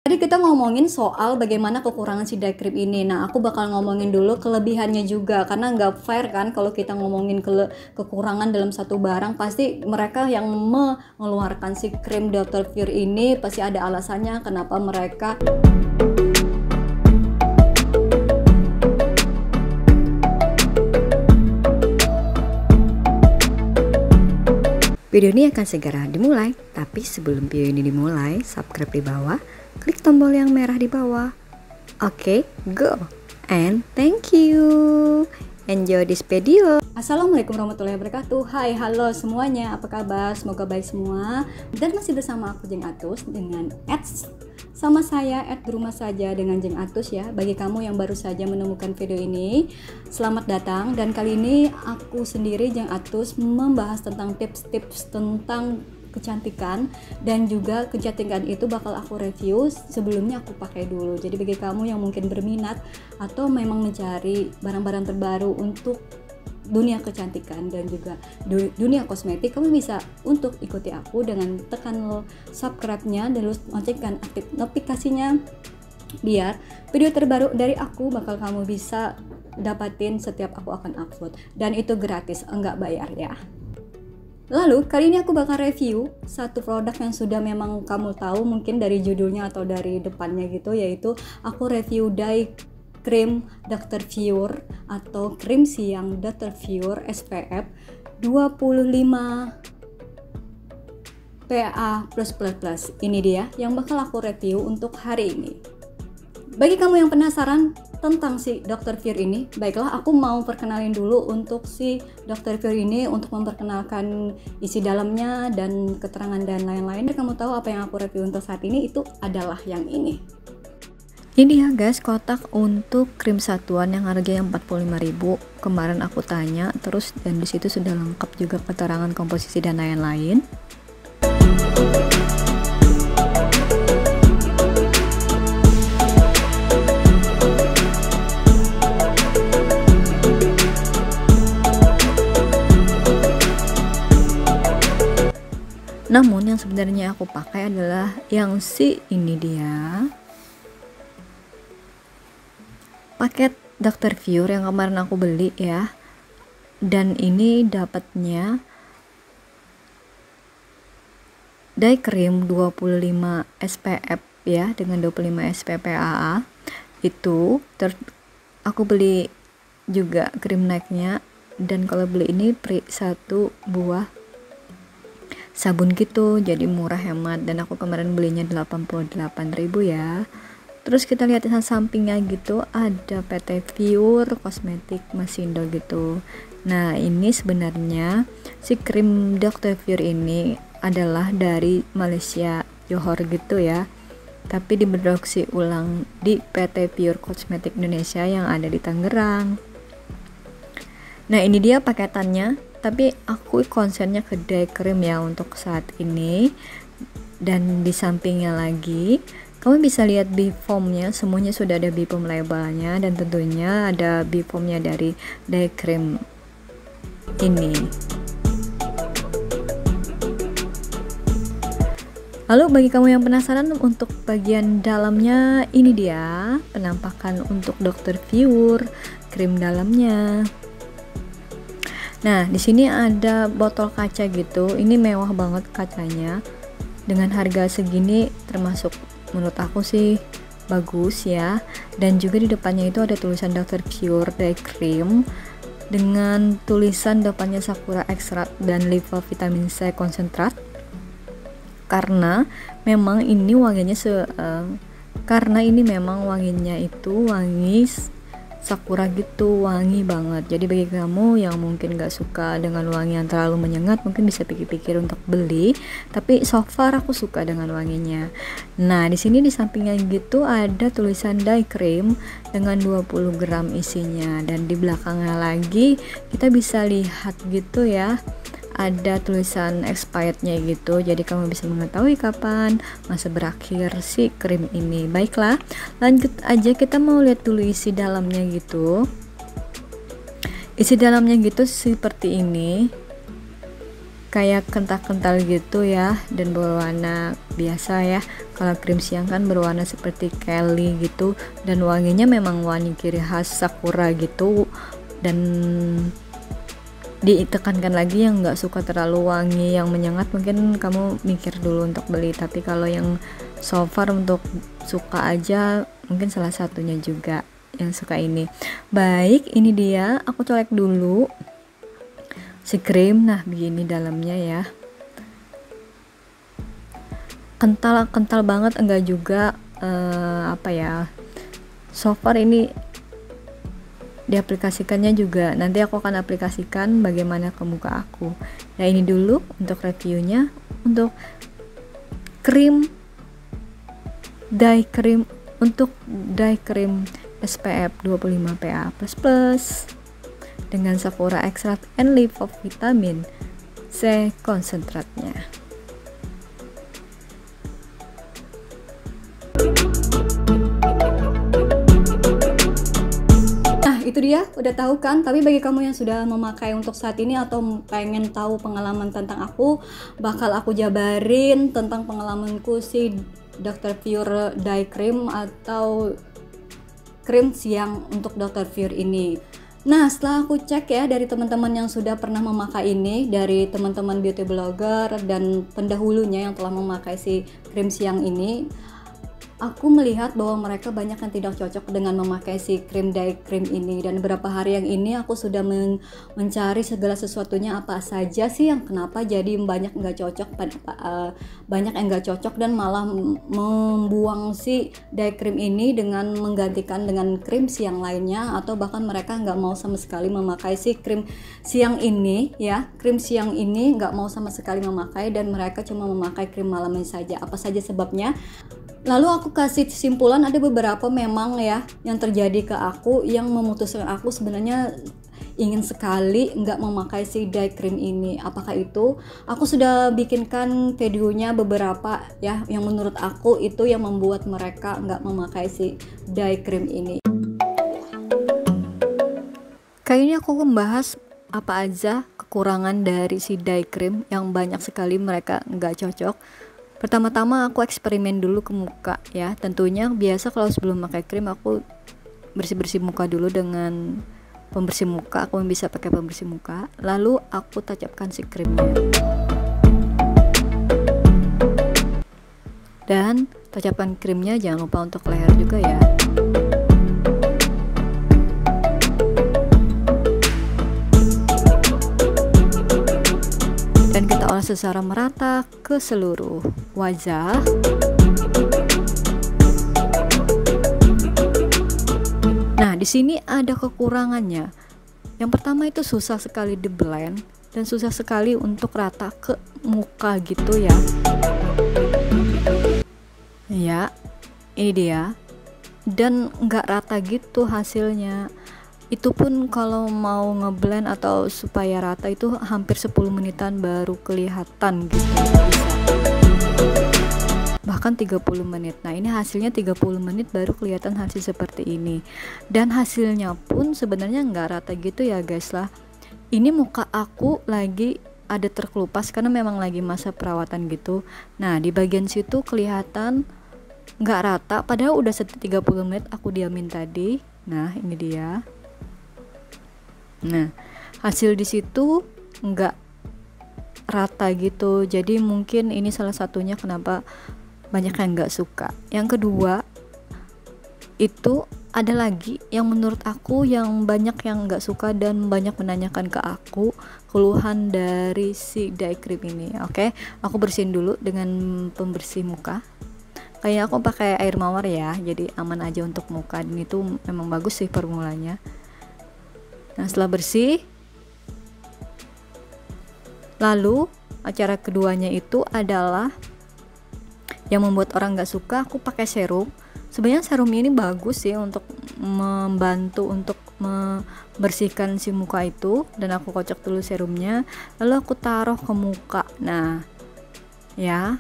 Tadi kita ngomongin soal bagaimana kekurangan si day cream ini. Nah, aku bakal ngomongin dulu kelebihannya juga karena nggak fair kan kalau kita ngomongin kekurangan dalam satu barang, pasti mereka yang mengeluarkan si krim Dr. Fure ini pasti ada alasannya kenapa mereka. Video ini akan segera dimulai, tapi sebelum video ini dimulai, subscribe di bawah, klik tombol yang merah di bawah. Oke, go! And thank you! Enjoy this video! Assalamualaikum warahmatullahi wabarakatuh. Hai, halo semuanya, apa kabar? Semoga baik semua. Dan masih bersama aku Jeng Atus dengan ads sama saya di rumah saja dengan Jeng Atus ya. Bagi kamu yang baru saja menemukan video ini, selamat datang. Dan kali ini aku sendiri Jeng Atus membahas tentang tips-tips tentang kecantikan, dan juga kecantikan itu bakal aku review sebelumnya aku pakai dulu. Jadi bagi kamu yang mungkin berminat atau memang mencari barang-barang terbaru untuk dunia kecantikan dan juga dunia kosmetik, kamu bisa untuk ikuti aku dengan tekan subscribe-nya dan loncengkan aktif notifikasinya biar video terbaru dari aku bakal kamu bisa dapatin setiap aku akan upload, dan itu gratis, enggak bayar ya. Lalu kali ini aku bakal review satu produk yang sudah memang kamu tahu mungkin dari judulnya atau dari depannya gitu, yaitu aku review day cream Dr. Fure atau krim siang Dr. Fure SPF 25 PA++. Ini dia yang bakal aku review untuk hari ini. Bagi kamu yang penasaran tentang si Dr. Fure ini, baiklah aku mau perkenalin dulu untuk si Dr. Fure ini, untuk memperkenalkan isi dalamnya dan keterangan dan lain-lain. Dan kamu tahu apa yang aku review untuk saat ini itu adalah yang ini. Ini ya guys, kotak untuk krim satuan yang harganya 45.000. Kemarin aku tanya terus, dan disitu sudah lengkap juga keterangan komposisi dan lain-lain. Namun yang sebenarnya aku pakai adalah yang ini dia, paket Dr. Fure yang kemarin aku beli ya. Dan ini dapatnya day cream 25 SPF ya, dengan 25 SPF PA. Itu aku beli juga krim nightnya, dan kalau beli ini free satu buah sabun gitu, jadi murah hemat. Dan aku kemarin belinya 88.000 ya. Terus kita lihat di sampingnya gitu ada PT Fure Kosmetik Masindo gitu. Nah ini sebenarnya si krim Dr. Fure ini adalah dari Malaysia, Johor gitu ya, tapi diproduksi ulang di PT Fure Kosmetik Indonesia yang ada di Tangerang. Nah ini dia paketannya, tapi aku konsennya ke day cream ya untuk saat ini. Dan di sampingnya lagi kamu bisa lihat Bipomnya, semuanya sudah ada Bipom labelnya, dan tentunya ada Bipomnya dari day cream ini. Lalu bagi kamu yang penasaran untuk bagian dalamnya, ini dia penampakan untuk Dr. Fure krim dalamnya. Nah, di sini ada botol kaca gitu. Ini mewah banget kacanya. Dengan harga segini termasuk menurut aku sih bagus ya. Dan juga di depannya itu ada tulisan Dr. Fure Day Cream dengan tulisan depannya Sakura Extract dan Liva Vitamin C Konsentrat. Karena memang ini wanginya itu wangi sakura gitu, wangi banget. Jadi bagi kamu yang mungkin gak suka dengan wangi yang terlalu menyengat, mungkin bisa pikir-pikir untuk beli, tapi so far aku suka dengan wanginya. Nah di sini di sampingnya gitu ada tulisan day cream dengan 20 gram isinya, dan di belakangnya lagi kita bisa lihat gitu ya, ada tulisan expirednya gitu, jadi kamu bisa mengetahui kapan masa berakhir si krim ini. Baiklah, lanjut aja, kita mau lihat dulu isi dalamnya gitu. Isi dalamnya gitu seperti ini. kayak kental-kental gitu ya, dan berwarna biasa ya. Kalau krim siang kan berwarna seperti Kelly gitu, dan wanginya memang wangi ciri khas Sakura gitu. Dan ditekankan lagi yang nggak suka terlalu wangi yang menyengat, mungkin kamu mikir dulu untuk beli. Tapi kalau yang so far untuk suka aja, mungkin salah satunya juga yang suka ini. Baik, ini dia, aku colek dulu si krim. Nah, begini dalamnya ya, kental banget enggak juga, apa ya, so far ini diaplikasikannya juga, nanti aku akan aplikasikan bagaimana ke muka aku. Nah, ini dulu untuk reviewnya. Untuk krim dye cream, untuk dye cream SPF 25 PA++ dengan Sakura extract and vitamin C konsentratnya. Itu dia, udah tahu kan? Tapi bagi kamu yang sudah memakai untuk saat ini atau pengen tahu pengalaman tentang aku, bakal aku jabarin tentang pengalamanku si Dr. Pure Dye Cream atau krim siang untuk Dr. Pure ini. Nah, setelah aku cek ya dari teman-teman yang sudah pernah memakai ini, dari teman-teman beauty blogger dan pendahulunya yang telah memakai si krim siang ini, aku melihat bahwa mereka banyak yang tidak cocok dengan memakai si krim dye cream ini. Dan beberapa hari yang ini aku sudah mencari segala sesuatunya apa saja sih yang kenapa jadi banyak nggak cocok, banyak yang nggak cocok dan malah membuang si dye cream ini dengan menggantikan dengan krim siang lainnya, atau bahkan mereka nggak mau sama sekali memakai si krim siang ini ya. Krim siang ini nggak mau sama sekali memakai dan mereka cuma memakai krim malamnya saja. Apa saja sebabnya? Lalu aku kasih kesimpulan, ada beberapa memang ya yang terjadi ke aku yang memutuskan aku sebenarnya ingin sekali nggak memakai si dye cream ini. Apakah itu? Aku sudah bikinkan videonya beberapa ya, yang menurut aku itu yang membuat mereka nggak memakai si dye cream ini. Kayaknya aku membahas apa aja kekurangan dari si dye cream yang banyak sekali mereka nggak cocok. Pertama-tama aku eksperimen dulu ke muka ya. Tentunya biasa kalau sebelum pakai krim aku bersih-bersih muka dulu dengan pembersih muka. Aku bisa pakai pembersih muka, lalu aku tancapkan si krimnya. Dan tancapkan krimnya jangan lupa untuk leher juga ya. Dan kita olah secara merata ke seluruh wajah. Nah, di sini ada kekurangannya. Yang pertama itu susah sekali di blend dan susah sekali untuk rata ke muka gitu ya. Ya, ini dia. Dan nggak rata gitu hasilnya. Itu pun kalau mau ngeblend atau supaya rata itu hampir 10 menitan baru kelihatan gitu, bahkan 30 menit. Nah, ini hasilnya 30 menit baru kelihatan hasil seperti ini. Dan hasilnya pun sebenarnya nggak rata gitu ya guys lah. Ini muka aku lagi ada terkelupas karena memang lagi masa perawatan gitu. Nah, di bagian situ kelihatan nggak rata, padahal udah 30 menit aku diamin tadi. Nah, ini dia. Nah, hasil di situ nggak rata gitu. Jadi mungkin ini salah satunya kenapa banyak yang nggak suka. Yang kedua, itu ada lagi yang menurut aku yang banyak yang nggak suka dan banyak menanyakan ke aku keluhan dari si dye cream ini. Oke, aku bersihin dulu dengan pembersih muka. Kayak aku pakai air mawar ya, jadi aman aja untuk muka. Dan itu memang bagus sih formulanya. Nah, setelah bersih, lalu cara keduanya itu adalah yang membuat orang gak suka, aku pakai serum. Sebenarnya serum ini bagus sih untuk membantu untuk membersihkan si muka itu. Dan aku kocok dulu serumnya, lalu aku taruh ke muka. Nah, ya,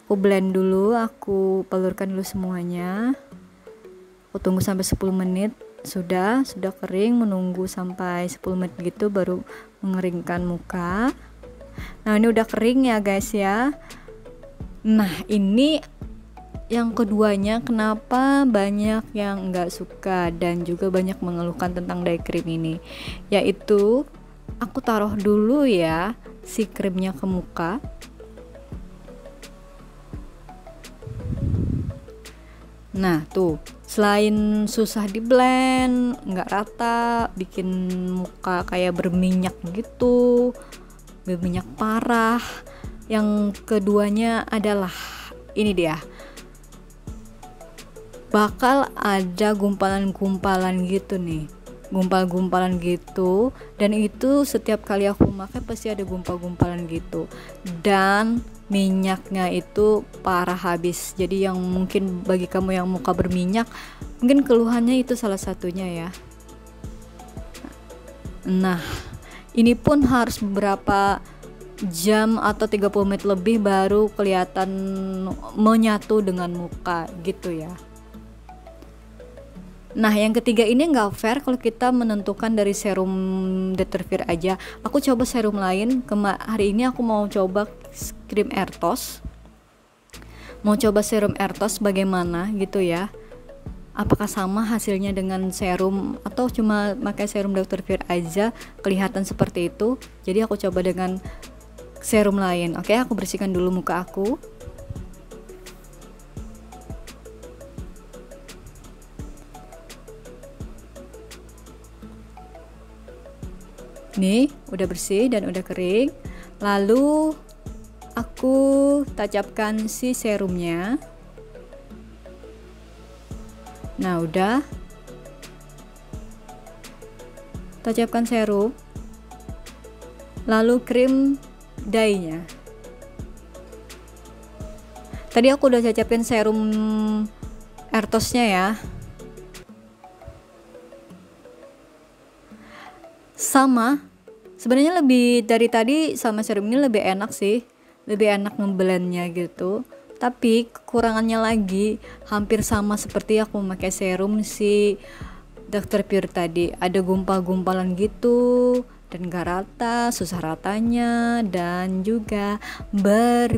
aku blend dulu, aku pelurkan dulu semuanya. Aku tunggu sampai 10 menit. sudah kering, menunggu sampai 10 menit gitu baru mengeringkan muka. Nah ini udah kering ya guys ya. Nah ini yang keduanya, kenapa banyak yang nggak suka dan juga banyak mengeluhkan tentang day cream ini, yaitu aku taruh dulu ya si krimnya ke muka. Nah tuh, selain susah di blend, nggak rata, bikin muka kayak berminyak gitu, berminyak parah. Yang keduanya adalah ini dia, bakal ada gumpalan-gumpalan gitu nih, gumpal-gumpalan gitu, dan itu setiap kali aku pakai pasti ada gumpal-gumpalan gitu, dan minyaknya itu parah habis. Jadi yang mungkin bagi kamu yang muka berminyak, mungkin keluhannya itu salah satunya ya. Nah ini pun harus beberapa jam atau 30 menit lebih baru kelihatan menyatu dengan muka gitu ya. Nah yang ketiga ini nggak fair kalau kita menentukan dari serum Dr. Fierce aja. Aku coba serum lain. Hari ini aku mau coba krim Airtos, mau coba serum Airtos bagaimana gitu ya, apakah sama hasilnya dengan serum atau cuma pakai serum Dr. Fierce aja kelihatan seperti itu. Jadi aku coba dengan serum lain. Oke, aku bersihkan dulu muka aku. Nih udah bersih dan udah kering. Lalu aku tancapkan si serumnya. Nah udah, tancapkan serum, lalu krim dye-nya. Tadi aku udah tancapin serum Airtos-nya ya. Sama, sebenarnya lebih dari tadi sama serum ini lebih enak sih, lebih enak ngeblendnya gitu. Tapi kekurangannya lagi hampir sama seperti aku memakai serum si Dr. Fierce tadi, ada gumpal-gumpalan gitu dan gak rata, susah ratanya, dan juga berminyak.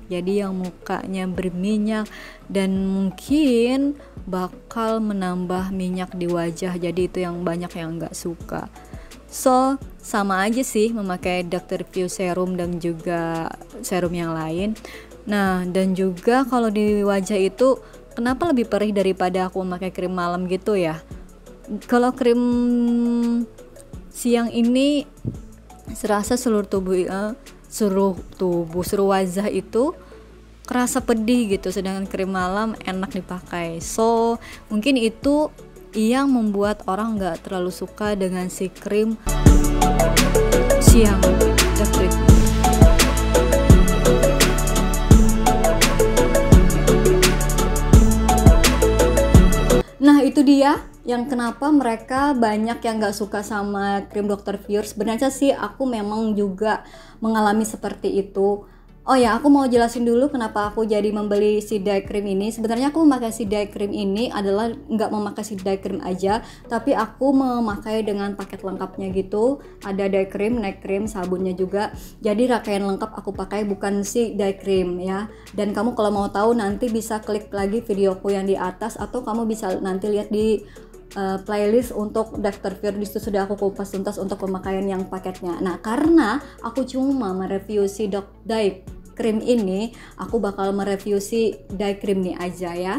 Jadi yang mukanya berminyak dan mungkin bakal menambah minyak di wajah, jadi itu yang banyak yang gak suka. So sama aja sih memakai Dr. Fierce serum dan juga serum yang lain. Nah dan juga kalau di wajah itu kenapa lebih perih daripada aku memakai krim malam gitu ya. Kalau krim siang ini serasa seluruh wajah itu kerasa pedih gitu, sedangkan krim malam enak dipakai. So mungkin itu yang membuat orang nggak terlalu suka dengan si krim siang Dr. Nah itu dia yang kenapa mereka banyak yang gak suka sama krim Dr. Fierce. Sebenarnya sih aku memang juga mengalami seperti itu. Oh ya, aku mau jelasin dulu kenapa aku jadi membeli si dye cream ini. Sebenarnya aku memakai si dye cream ini adalah nggak memakai si dye cream aja, tapi aku memakai dengan paket lengkapnya gitu. Ada dye cream, night cream, sabunnya juga. Jadi rangkaian lengkap aku pakai, bukan si dye cream ya. Dan kamu kalau mau tahu nanti bisa klik lagi videoku yang di atas, atau kamu bisa nanti lihat di playlist untuk Dr. Fierce. Itu sudah aku kupas tuntas untuk pemakaian yang paketnya. Nah karena aku cuma mereview si dye cream ini, aku bakal mereview si dye cream nih aja ya.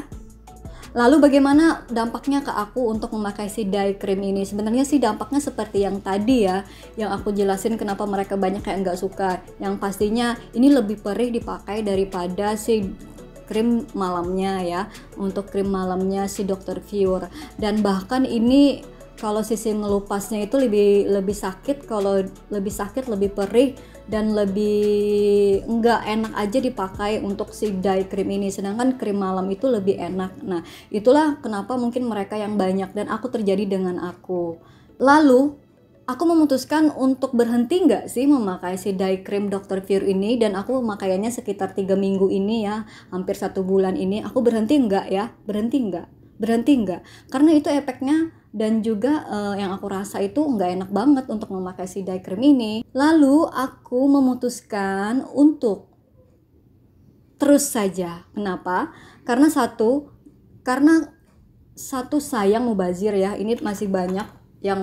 Lalu bagaimana dampaknya ke aku untuk memakai si dye cream ini? Sebenarnya sih dampaknya seperti yang tadi ya, yang aku jelasin kenapa mereka banyak yang nggak suka. Yang pastinya ini lebih perih dipakai daripada si krim malamnya ya, untuk krim malamnya si Dr. Fierce. Dan bahkan ini kalau sisi ngelupasnya itu lebih sakit, kalau lebih sakit, lebih perih, dan lebih nggak enak aja dipakai untuk si dye cream ini, sedangkan krim malam itu lebih enak. Nah itulah kenapa mungkin mereka yang banyak, dan aku terjadi dengan aku. Lalu aku memutuskan untuk berhenti nggak sih memakai si dye cream Dr. Fierce ini, dan aku memakainya sekitar 3 minggu ini ya, hampir 1 bulan ini. Aku berhenti nggak ya? Berhenti nggak? Berhenti nggak? Karena itu efeknya dan juga yang aku rasa itu nggak enak banget untuk memakai si day cream ini. Lalu aku memutuskan untuk terus saja. Kenapa? Karena satu sayang mubazir ya, ini masih banyak yang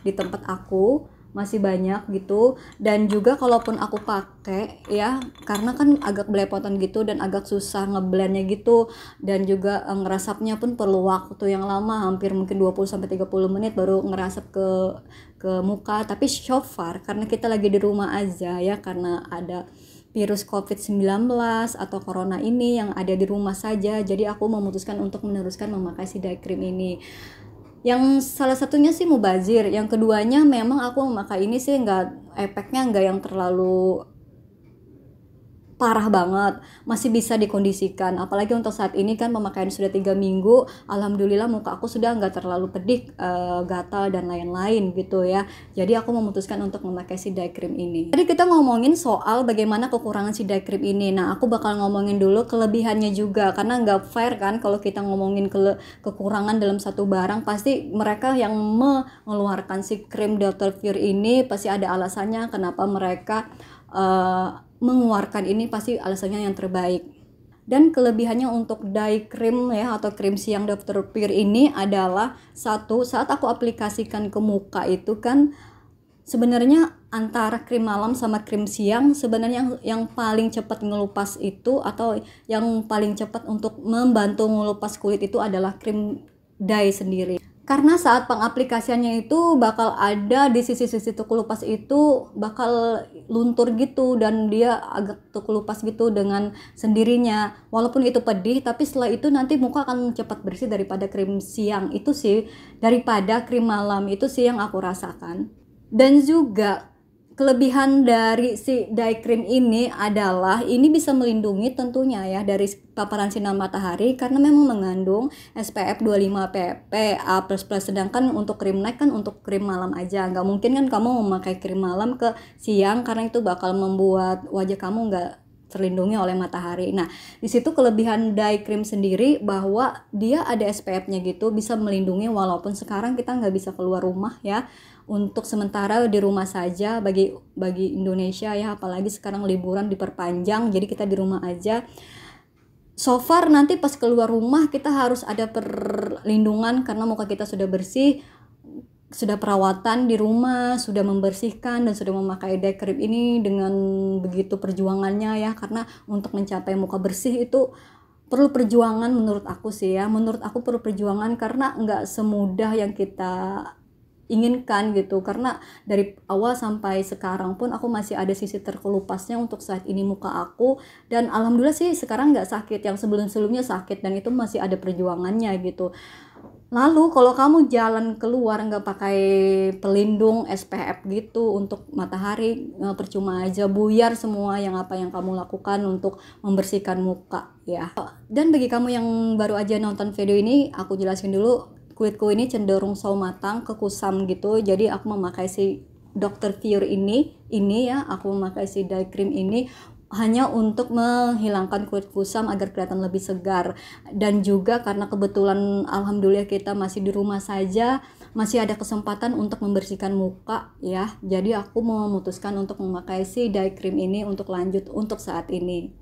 di tempat aku, masih banyak gitu. Dan juga kalaupun aku pakai ya, karena kan agak belepotan gitu dan agak susah ngeblendnya gitu, dan juga ngerasapnya pun perlu waktu yang lama, hampir mungkin 20-30 menit baru ngerasap ke muka. Tapi so far karena kita lagi di rumah aja ya, karena ada virus COVID-19 atau corona ini yang ada di rumah saja, jadi aku memutuskan untuk meneruskan memakai si day cream ini. Yang salah satunya sih mubazir, yang keduanya memang aku memakai ini sih efeknya nggak yang terlalu parah banget, masih bisa dikondisikan. Apalagi untuk saat ini kan pemakaian sudah 3 minggu, alhamdulillah muka aku sudah nggak terlalu pedih, gatal dan lain-lain gitu ya. Jadi aku memutuskan untuk memakai si day cream ini. Jadi kita ngomongin soal bagaimana kekurangan si day cream ini. Nah, aku bakal ngomongin dulu kelebihannya juga, karena nggak fair kan kalau kita ngomongin kekurangan dalam satu barang, pasti mereka yang mengeluarkan si krim Dr. Pure ini pasti ada alasannya kenapa mereka mengeluarkan ini, pasti alasannya yang terbaik. Dan kelebihannya untuk day cream ya, atau krim siang Dr. Pure ini adalah, satu, saat aku aplikasikan ke muka itu kan sebenarnya antara krim malam sama krim siang, sebenarnya yang paling cepat ngelupas itu, atau yang paling cepat untuk membantu ngelupas kulit itu adalah krim day sendiri. Karena saat pengaplikasiannya itu bakal ada di sisi-sisi tuku lupas itu bakal luntur gitu, dan dia agak tuku lupas gitu dengan sendirinya. Walaupun itu pedih, tapi setelah itu nanti muka akan cepat bersih daripada krim siang itu sih, daripada krim malam itu sih yang aku rasakan. Dan juga kelebihan dari si day cream ini adalah ini bisa melindungi tentunya ya dari paparan sinar matahari, karena memang mengandung SPF 25 PA++. Sedangkan untuk krim night kan untuk krim malam aja, nggak mungkin kan kamu memakai krim malam ke siang, karena itu bakal membuat wajah kamu nggak terlindungi oleh matahari. Nah, di situ kelebihan day cream sendiri bahwa dia ada SPF-nya gitu, bisa melindungi walaupun sekarang kita nggak bisa keluar rumah ya. Untuk sementara di rumah saja bagi Indonesia ya, apalagi sekarang liburan diperpanjang, jadi kita di rumah aja. So far nanti pas keluar rumah kita harus ada perlindungan karena muka kita sudah bersih, sudah perawatan di rumah, sudah membersihkan dan sudah memakai day cream ini dengan begitu perjuangannya ya, karena untuk mencapai muka bersih itu perlu perjuangan menurut aku sih ya. Menurut aku perlu perjuangan karena nggak semudah yang kita inginkan gitu, karena dari awal sampai sekarang pun aku masih ada sisi terkelupasnya untuk saat ini muka aku, dan alhamdulillah sih sekarang nggak sakit, yang sebelumnya sakit dan itu masih ada perjuangannya gitu. Lalu kalau kamu jalan keluar nggak pakai pelindung SPF gitu untuk matahari, percuma aja, buyar semua yang kamu lakukan untuk membersihkan muka ya. Dan bagi kamu yang baru aja nonton video ini, aku jelasin dulu, kulitku ini cenderung sawo matang, kekusam gitu. Jadi aku memakai si Dr. Pure ini ya, aku memakai si day cream ini hanya untuk menghilangkan kulit kusam agar kelihatan lebih segar. Dan juga karena kebetulan alhamdulillah kita masih di rumah saja, masih ada kesempatan untuk membersihkan muka ya. Jadi aku memutuskan untuk memakai si day cream ini untuk lanjut untuk saat ini.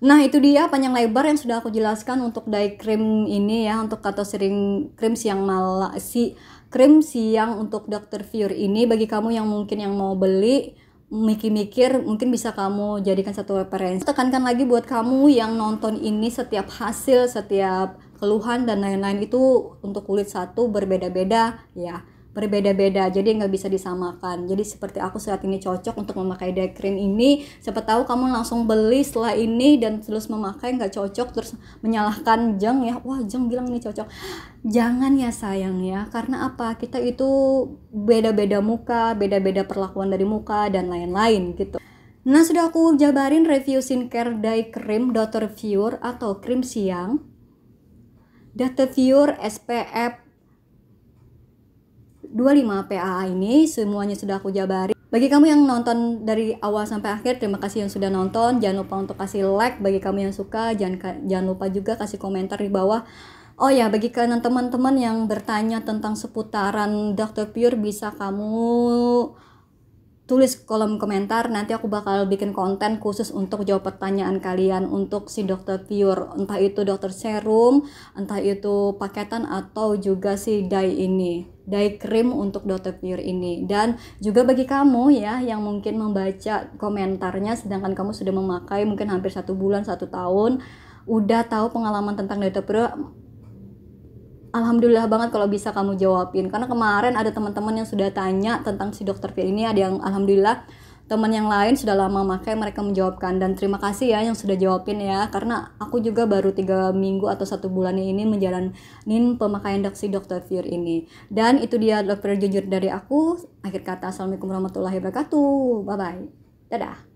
Nah, itu dia panjang lebar yang sudah aku jelaskan untuk day cream ini ya, untuk atau sering krim siang krim siang untuk Dr. Pure ini. Bagi kamu yang mungkin yang mau beli, mikir-mikir, mungkin bisa kamu jadikan satu referensi. Tekankan lagi buat kamu yang nonton ini, setiap hasil, setiap keluhan dan lain-lain itu untuk kulit satu berbeda-beda ya, berbeda-beda, jadi nggak bisa disamakan. Jadi seperti aku saat ini cocok untuk memakai day cream ini, siapa tahu kamu langsung beli setelah ini dan terus memakai nggak cocok, terus menyalahkan Jeng ya, wah Jeng bilang ini cocok. Jangan ya sayang ya, karena apa, kita itu beda-beda muka, beda-beda perlakuan dari muka dan lain-lain gitu. Nah, sudah aku jabarin review skincare day cream Dr. Pure atau krim siang Dr. Pure SPF 25 PA ini, semuanya sudah aku jabarin. Bagi kamu yang nonton dari awal sampai akhir, terima kasih yang sudah nonton. Jangan lupa untuk kasih like bagi kamu yang suka, jangan lupa juga kasih komentar di bawah. Oh ya, bagi kalian teman-teman yang bertanya tentang seputaran Dr. Pure, bisa kamu tulis kolom komentar, nanti aku bakal bikin konten khusus untuk jawab pertanyaan kalian untuk si Dr. Pure, entah itu dokter serum, entah itu paketan, atau juga si dye cream untuk Dr. Pure ini. Dan juga bagi kamu ya yang mungkin membaca komentarnya sedangkan kamu sudah memakai mungkin hampir 1 bulan, 1 tahun, udah tahu pengalaman tentang Dr. Pure, alhamdulillah banget kalau bisa kamu jawabin. Karena kemarin ada teman-teman yang sudah tanya tentang si Dr. Pure ini, ada yang alhamdulillah teman yang lain sudah lama pakai, mereka menjawabkan. Dan terima kasih ya yang sudah jawabin ya, karena aku juga baru 3 minggu atau 1 bulan ini menjalanin pemakaian si Dr. Pure ini. Dan itu dia dokter jujur dari aku. Akhir kata, assalamualaikum warahmatullahi wabarakatuh. Bye bye, dadah.